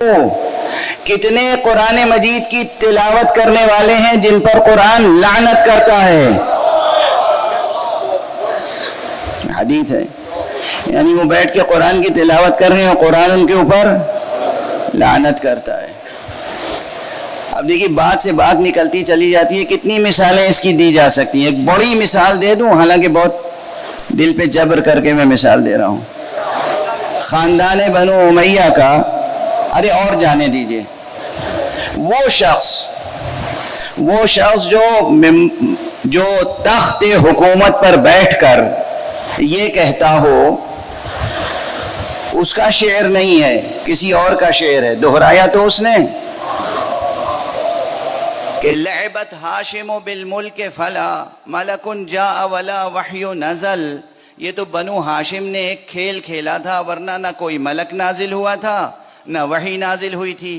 कितने कुरान मजीद की तिलावत करने वाले हैं जिन पर कुरान लानत करता है। हदीस है, यानी वो बैठ के कुरान की तिलावत कर रहे हैं और कुरान उनके ऊपर लानत करता है। अब देखिए, बात से बात निकलती चली जाती है। कितनी मिसालें इसकी दी जा सकती हैं। एक बड़ी मिसाल दे दूं, हालांकि बहुत दिल पे जबर करके मैं मिसाल दे रहा हूं। खानदान बनु उमैया का, अरे और जाने दीजिए, वो शख्स जो तख्त हुकूमत पर बैठकर ये कहता हो, उसका शेर नहीं है, किसी और का शेर है। दोहराया तो उसने कि लअबत हाशिम बिल मुल्क फला मलकुन जा वला वहयु नजल। ये तो बनु हाशिम ने एक खेल खेला था, वरना ना कोई मलक नाजिल हुआ था, न वही नाजिल हुई थी,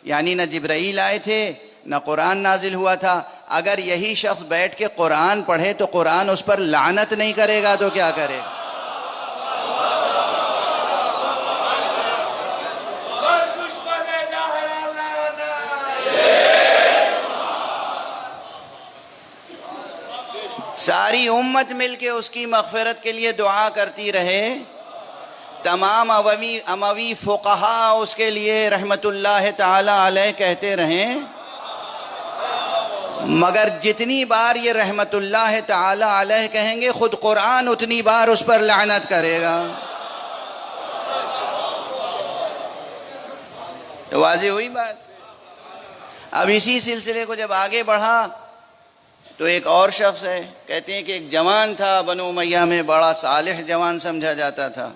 यानी न जिब्राइल आए थे, न कुरान नाजिल हुआ था। अगर यही शख्स बैठ के कुरान पढ़े तो कुरान उस पर लानत नहीं करेगा तो क्या करेगा? सारी उम्मत मिलके उसकी मग़फ़िरत के लिए दुआ करती रहे। तमाम अमवी फ़ुक़हा उसके लिए रहमतुल्लाह ताला अलैह कहते रहें, मगर जितनी बार ये रहमतुल्लाह ताला अलैह कहेंगे, खुद कुरान उतनी बार उस पर लानत करेगा। तो वाज़ेह हुई बात। अब इसी सिलसिले को जब आगे बढ़ा तो एक और शख्स है, कहते हैं कि एक जवान था बनु उमैया में, बड़ा सालिह जवान समझा जाता था,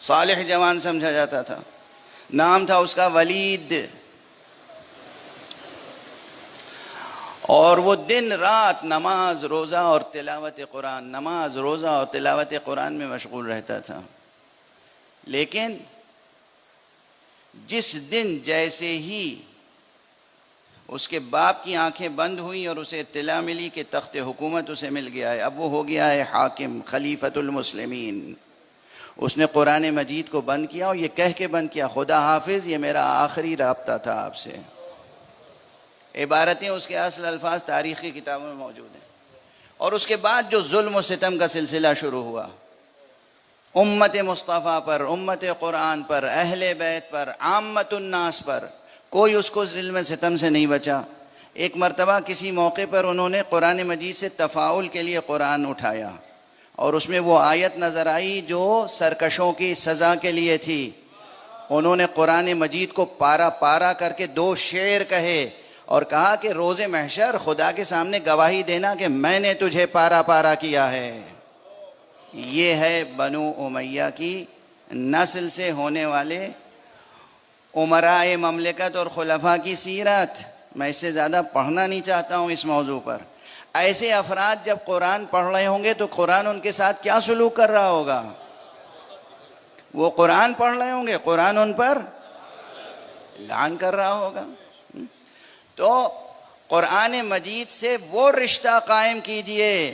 सालिह जवान समझा जाता था। नाम था उसका वलीद। और वो दिन रात नमाज रोज़ा और तिलावत कुरान, नमाज रोज़ा और तिलावत कुरान में मशगूल रहता था। लेकिन जिस दिन जैसे ही उसके बाप की आंखें बंद हुई और उसे इत्तला मिली कि तख्त हुकूमत उसे मिल गया है, अब वो हो गया है हाकिम, खलीफतुल मुस्लिमीन, उसने कुरान मजीद को बंद किया और ये कह के बंद किया, खुदा हाफिज़, ये मेरा आखिरी राब्ता था आपसे। इबारतें उसके असल अल्फाज तारीख़ की किताबों में मौजूद हैं। और उसके बाद जो जुल्म व सितम का सिलसिला शुरू हुआ उम्मत मुस्तफ़ा पर, उम्मत कुरान पर, अहले बैत पर, आम्मतुन्नास पर, कोई उसको जुल्म सितम से नहीं बचा। एक मरतबा किसी मौके पर उन्होंने कुरान मजीद से तफ़ाउल के लिए कुरान उठाया और उसमें वो आयत नज़र आई जो सरकशों की सज़ा के लिए थी। उन्होंने कुरान मजीद को पारा पारा करके दो शेर कहे और कहा कि रोज़े महशर खुदा के सामने गवाही देना कि मैंने तुझे पारा पारा किया है। ये है बनु उमैया की नस्ल से होने वाले उमराए ममलिकत और खुलफा की सीरत। मैं इससे ज़्यादा पढ़ना नहीं चाहता हूँ इस मौजू पर। ऐसे अफराद जब कुरान पढ़ रहे होंगे तो कुरान उनके साथ क्या सलूक कर रहा होगा? वो कुरान पढ़ रहे होंगे, कुरान उन पर लान कर रहा होगा। तो कुरान मजीद से वो रिश्ता कायम कीजिए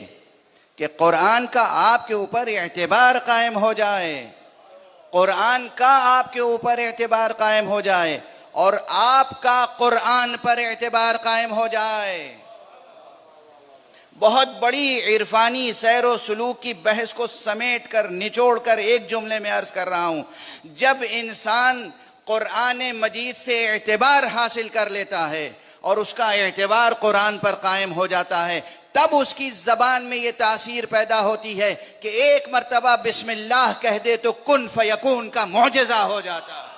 कि कुरान का आपके ऊपर एतबार कायम हो जाए, कुरान का आपके ऊपर एतबार कायम हो जाए और आपका कुरान पर एतबार कायम हो जाए। बहुत बड़ी इरफानी सैर व सलूक की बहस को समेट कर, निचोड़ कर एक जुमले में अर्ज कर रहा हूँ, जब इंसान कुरान मजीद से एतबार हासिल कर लेता है और उसका एतबार कुरान पर कायम हो जाता है, तब उसकी ज़बान में ये तासीर पैदा होती है कि एक मरतबा बिस्मिल्लाह कह दे तो कुन फयकून का मौजज़ा हो जाता है।